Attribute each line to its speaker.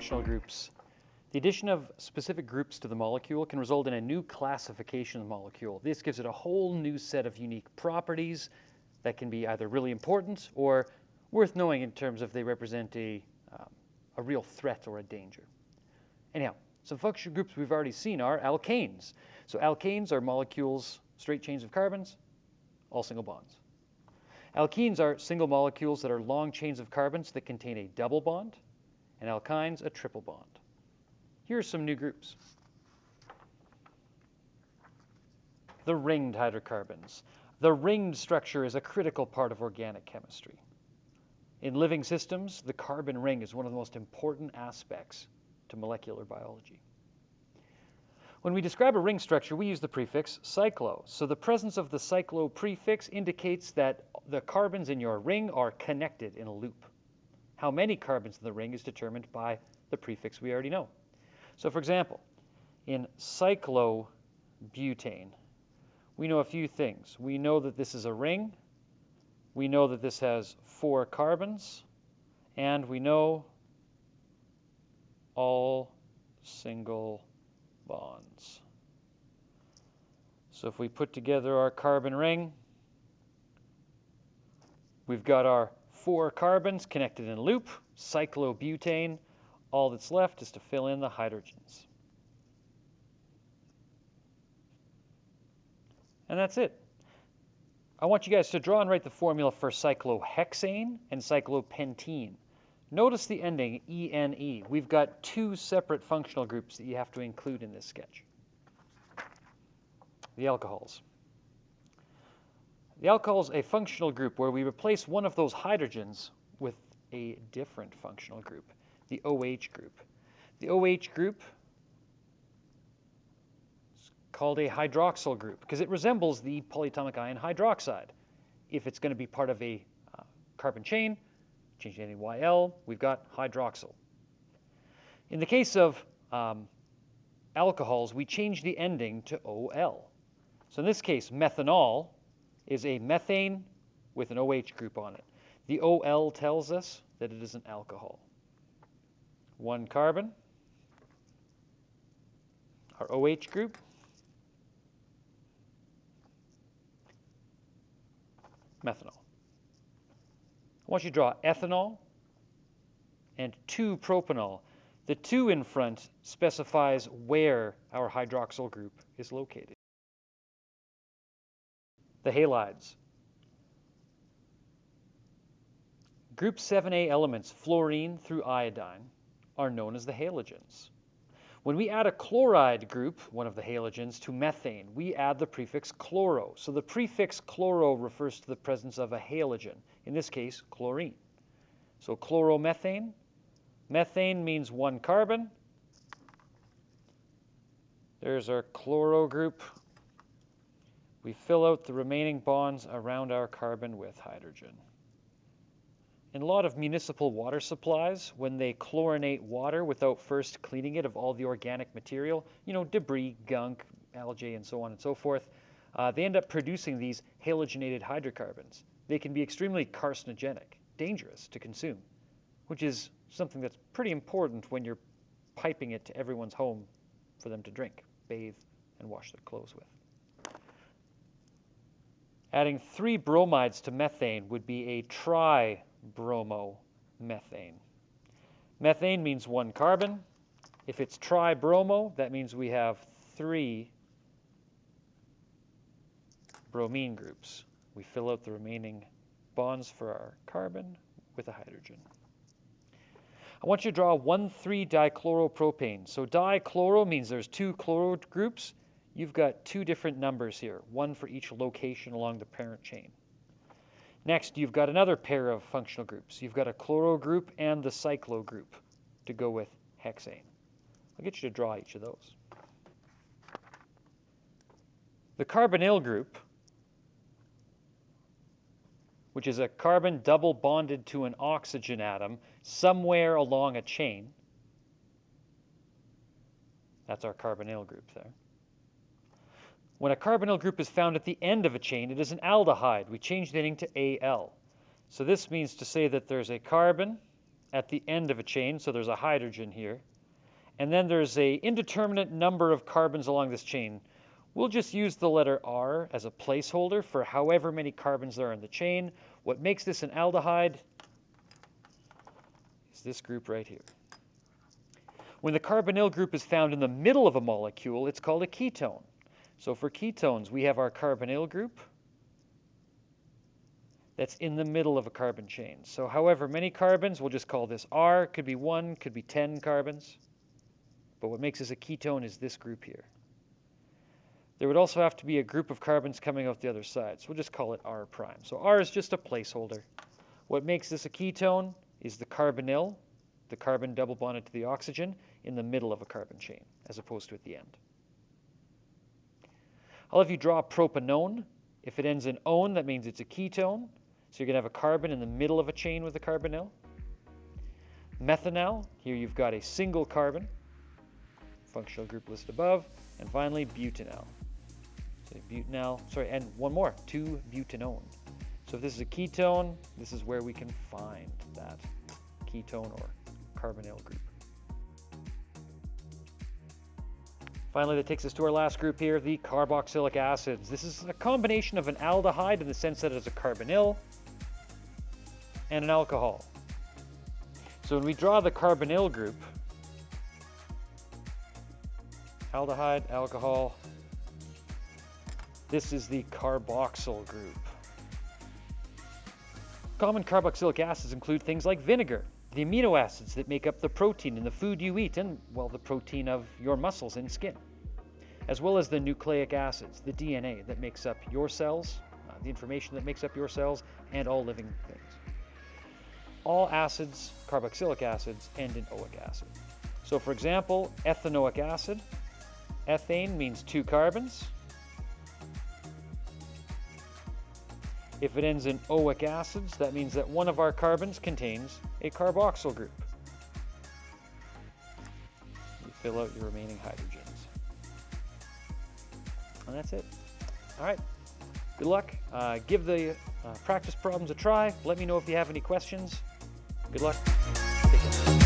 Speaker 1: functional groups. The addition of specific groups to the molecule can result in a new classification of the molecule. This gives it a whole new set of unique properties that can be either really important or worth knowing in terms of they represent a real threat or a danger. Anyhow, some functional groups we've already seen are alkanes. So alkanes are molecules, straight chains of carbons, all single bonds. Alkenes are single molecules that are long chains of carbons that contain a double bond, and alkynes a triple bond. Here are some new groups. The ringed hydrocarbons. The ringed structure is a critical part of organic chemistry. In living systems, the carbon ring is one of the most important aspects to molecular biology. When we describe a ring structure, we use the prefix cyclo. So the presence of the cyclo prefix indicates that the carbons in your ring are connected in a loop. How many carbons in the ring is determined by the prefix we already know. So for example, in cyclobutane, we know a few things. We know that this is a ring. We know that this has 4 carbons. And we know all single bonds. So if we put together our carbon ring, we've got our 4 carbons connected in a loop, cyclobutane. All that's left is to fill in the hydrogens. And that's it. I want you guys to draw and write the formula for cyclohexane and cyclopentene. Notice the ending ene. We've got 2 separate functional groups that you have to include in this sketch. The alcohols. The alcohol is a functional group where we replace one of those hydrogens with a different functional group, the OH group. The OH group is called a hydroxyl group because it resembles the polyatomic ion hydroxide. If it's going to be part of a carbon chain, change the ending YL, we've got hydroxyl. In the case of alcohols, we change the ending to OL. So in this case, methanol is a methane with an OH group on it. The OL tells us that it is an alcohol. 1 carbon, our OH group, methanol. I want you to draw ethanol and 2-propanol. The 2 in front specifies where our hydroxyl group is located. The halides. Group 7A elements, fluorine through iodine, are known as the halogens. When we add a chloride group, one of the halogens, to methane, we add the prefix chloro. So the prefix chloro refers to the presence of a halogen, in this case, chlorine. So chloromethane. Methane means 1 carbon. There's our chloro group. We fill out the remaining bonds around our carbon with hydrogen. In a lot of municipal water supplies, when they chlorinate water without first cleaning it of all the organic material, debris, gunk, algae, and so on and so forth, they end up producing these halogenated hydrocarbons. They can be extremely carcinogenic, dangerous to consume, which is something that's pretty important when you're piping it to everyone's home for them to drink, bathe, and wash their clothes with. Adding 3 bromides to methane would be a tribromomethane. Methane means 1 carbon. If it's tribromo, that means we have 3 bromine groups. We fill out the remaining bonds for our carbon with a hydrogen. I want you to draw 1,3-dichloropropane. So dichloro means there's 2 chloro groups. You've got 2 different numbers here, 1 for each location along the parent chain. Next, you've got another pair of functional groups. You've got a chloro group and the cyclo group to go with hexane. I'll get you to draw each of those. The carbonyl group, which is a carbon double bonded to an oxygen atom somewhere along a chain. That's our carbonyl group there. When a carbonyl group is found at the end of a chain, it is an aldehyde. We change the ending to Al. So this means to say that there's a carbon at the end of a chain, so there's a hydrogen here. And then there's a indeterminate number of carbons along this chain. We'll just use the letter R as a placeholder for however many carbons there are in the chain. What makes this an aldehyde is this group right here. When the carbonyl group is found in the middle of a molecule, it's called a ketone. So for ketones, we have our carbonyl group that's in the middle of a carbon chain. So however many carbons, we'll just call this R. Could be 1, could be 10 carbons. But what makes this a ketone is this group here. There would also have to be a group of carbons coming out the other side. So we'll just call it R prime. So R is just a placeholder. What makes this a ketone is the carbonyl, the carbon double bonded to the oxygen, in the middle of a carbon chain, as opposed to at the end. I'll have you draw a propanone. If it ends in -one, that means it's a ketone. So you're going to have a carbon in the middle of a chain with a carbonyl. Methanol, here you've got a single carbon, functional group listed above. And finally, butanol. So butanol, and one more, 2-butanone. So if this is a ketone, this is where we can find that ketone or carbonyl group. Finally, that takes us to our last group here, the carboxylic acids. This is a combination of an aldehyde in the sense that it is a carbonyl and an alcohol. So when we draw the carbonyl group, aldehyde, alcohol, this is the carboxyl group. Common carboxylic acids include things like vinegar, the amino acids that make up the protein in the food you eat, and, well, the protein of your muscles and skin, as well as the nucleic acids, the DNA that makes up your cells, the information that makes up your cells, and all living things. All acids, carboxylic acids, end in oic acid. So for example, ethanoic acid, ethane means 2 carbons. If it ends in oic acids, that means that one of our carbons contains a carboxyl group. You fill out your remaining hydrogens. And that's it. All right. Good luck. Give the practice problems a try. Let me know if you have any questions. Good luck. Take care.